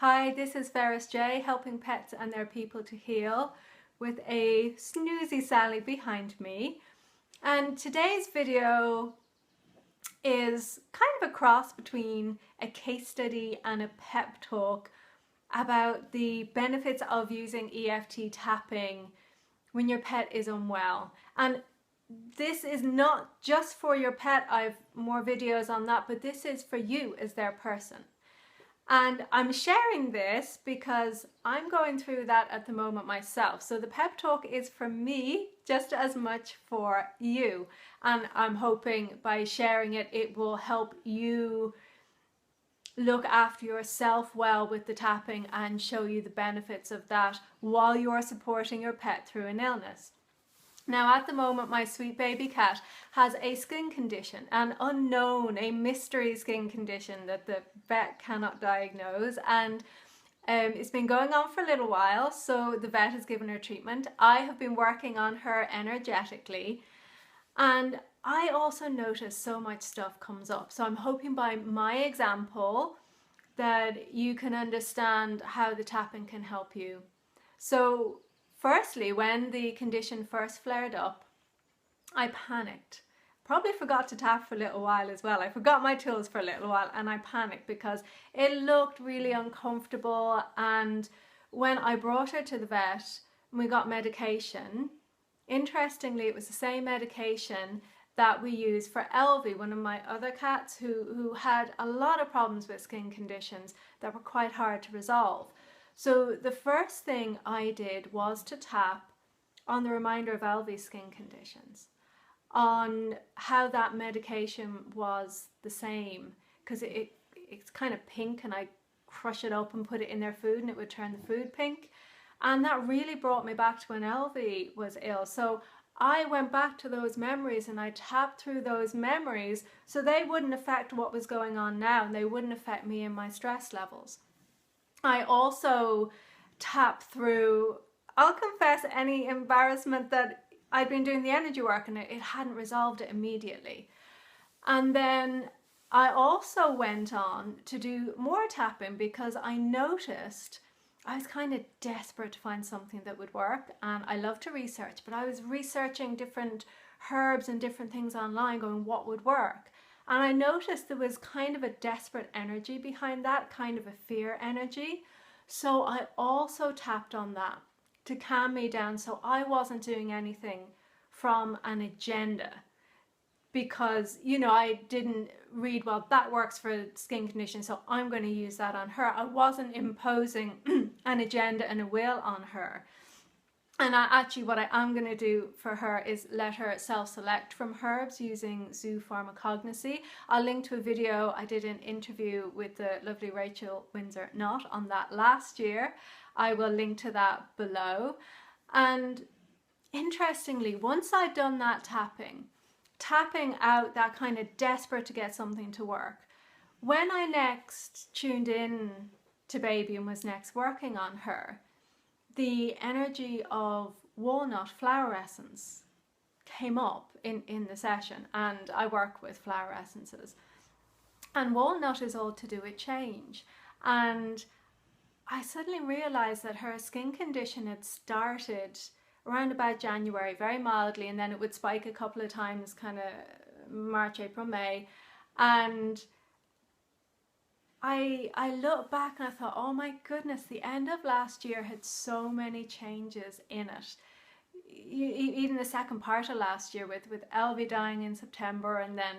Hi, this is Ferris J, helping pets and their people to heal, with a snoozy Sally behind me. And today's video is kind of a cross between a case study and a pep talk about the benefits of using EFT tapping when your pet is unwell. And this is not just for your pet, I've more videos on that, but this is for you as their person. And I'm sharing this because I'm going through that at the moment myself. So the pep talk is for me just as much for you. And I'm hoping by sharing it, it will help you look after yourself well with the tapping and show you the benefits of that while you're supporting your pet through an illness. Now, at the moment, my sweet baby cat has a skin condition, an unknown, a mystery skin condition that the vet cannot diagnose, and it's been going on for a little while, so the vet has given her treatment. I have been working on her energetically, and I also notice so much stuff comes up. So I'm hoping by my example that you can understand how the tapping can help you. So firstly, when the condition first flared up, I panicked. Probably forgot to tap for a little while as well. I forgot my tools for a little while and I panicked because it looked really uncomfortable. And when I brought her to the vet and we got medication, interestingly, it was the same medication that we use for Elvie, one of my other cats who had a lot of problems with skin conditions that were quite hard to resolve. So the first thing I did was to tap on the reminder of Elvie's skin conditions, on how that medication was the same, because it's kind of pink and I crush it up and put it in their food and it would turn the food pink. And that really brought me back to when Elvie was ill. So I went back to those memories and I tapped through those memories so they wouldn't affect what was going on now and they wouldn't affect me and my stress levels. I also tapped through, I'll confess, any embarrassment that I'd been doing the energy work and it hadn't resolved it immediately. And then I also went on to do more tapping because I noticed I was kind of desperate to find something that would work, and I love to research, but I was researching different herbs and different things online going what would work. And I noticed there was kind of a desperate energy behind that, kind of a fear energy. So I also tapped on that to calm me down so I wasn't doing anything from an agenda. Because, you know, I didn't read, well, that works for skin condition, so I'm going to use that on her. I wasn't imposing an agenda and a will on her. And actually what I am going to do for her is let her self-select from herbs using Zoopharmacognosy. I'll link to a video. I did an interview with the lovely Rachel Windsor-Knott on that last year. I will link to that below. And interestingly, once I'd done that tapping out that kind of desperate to get something to work, when I next tuned in to baby and was next working on her, the energy of walnut flower essence came up in the session, and I work with flower essences. And walnut is all to do with change. And I suddenly realized that her skin condition had started around about January, very mildly, and then it would spike a couple of times, kind of March, April, May. And I look back and I thought, oh my goodness, the end of last year had so many changes in it. Even the second part of last year with Elvie dying in September, and then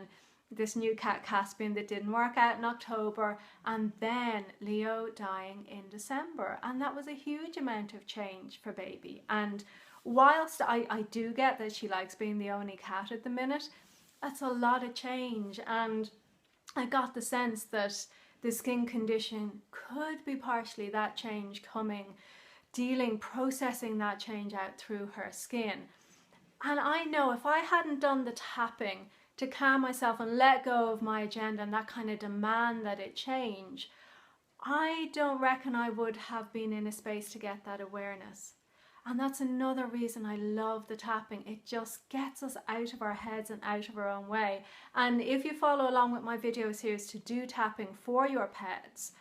this new cat Caspian that didn't work out in October, and then Leo dying in December. And that was a huge amount of change for baby. And whilst I do get that she likes being the only cat at the minute, that's a lot of change. And I got the sense that the skin condition could be partially that change coming, processing that change out through her skin. And I know if I hadn't done the tapping to calm myself and let go of my agenda and that kind of demand that it change, I don't reckon I would have been in a space to get that awareness. And that's another reason I love the tapping. It just gets us out of our heads and out of our own way. And if you follow along with my video series to do tapping for your pets,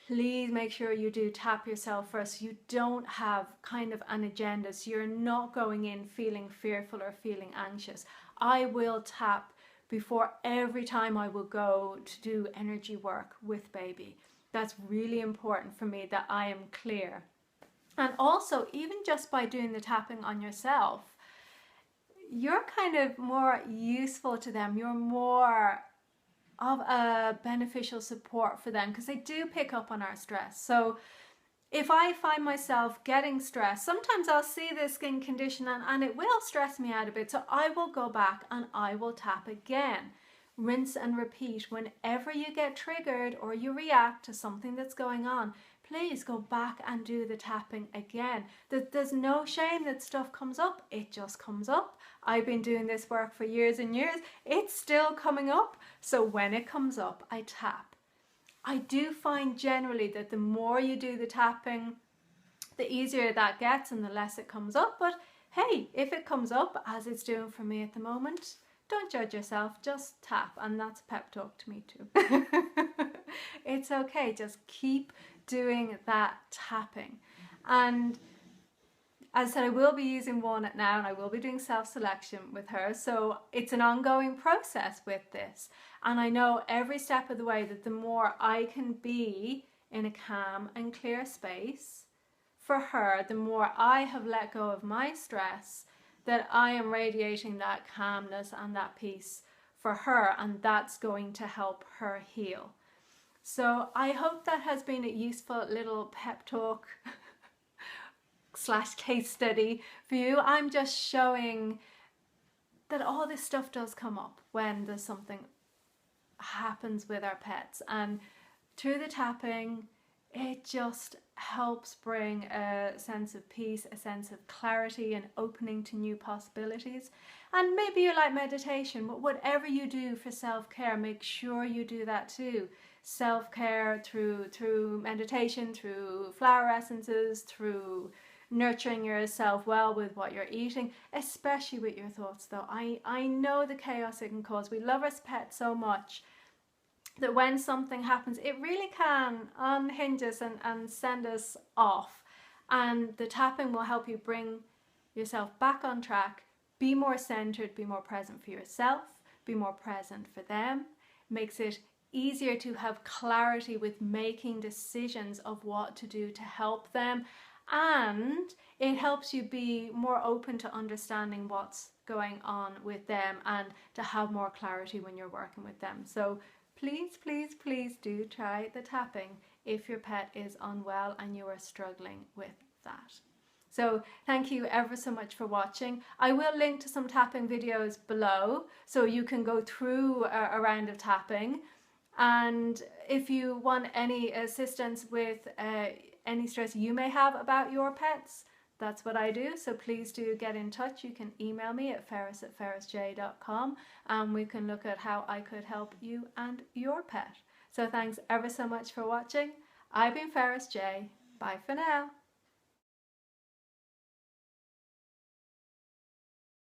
please make sure you do tap yourself first. You don't have kind of an agenda, so you're not going in feeling fearful or feeling anxious. I will tap before every time I will go to do energy work with baby. That's really important for me, that I am clear. And also, even just by doing the tapping on yourself, you're kind of more useful to them. You're more of a beneficial support for them, because they do pick up on our stress. So if I find myself getting stressed, sometimes I'll see the skin condition and it will stress me out a bit. So I will go back and I will tap again. Rinse and repeat. Whenever you get triggered or you react to something that's going on, please go back and do the tapping again. There's no shame that stuff comes up. It just comes up. I've been doing this work for years and years. It's still coming up. So when it comes up, I tap. I do find generally that the more you do the tapping, the easier that gets and the less it comes up. But hey, if it comes up, as it's doing for me at the moment, don't judge yourself, just tap. And that's pep talk to me too. It's okay, just keep doing that tapping. And as I said, I will be using Walnut now, and I will be doing self-selection with her. So it's an ongoing process with this. And I know every step of the way that the more I can be in a calm and clear space for her, the more I have let go of my stress, that I am radiating that calmness and that peace for her, and that's going to help her heal. So I hope that has been a useful little pep talk / case study for you. I'm just showing that all this stuff does come up when there's something happens with our pets, and through the tapping it just helps bring a sense of peace, a sense of clarity and opening to new possibilities. And maybe you like meditation, but whatever you do for self-care, make sure you do that too. Self-care through meditation, through flower essences, through nurturing yourself well with what you're eating, especially with your thoughts though. I know the chaos it can cause. We love our pets so much that when something happens, it really can unhinge us and send us off. And the tapping will help you bring yourself back on track, be more centered, be more present for yourself, be more present for them. Makes it easier to have clarity with making decisions of what to do to help them. And it helps you be more open to understanding what's going on with them and to have more clarity when you're working with them. So please, please, please do try the tapping if your pet is unwell and you are struggling with that. So thank you ever so much for watching. I will link to some tapping videos below so you can go through a round of tapping. And if you want any assistance with any stress you may have about your pets, that's what I do. So please do get in touch. You can email me at ferris@ferrisj.com and we can look at how I could help you and your pet. So thanks ever so much for watching. I've been Ferris J. Bye for now.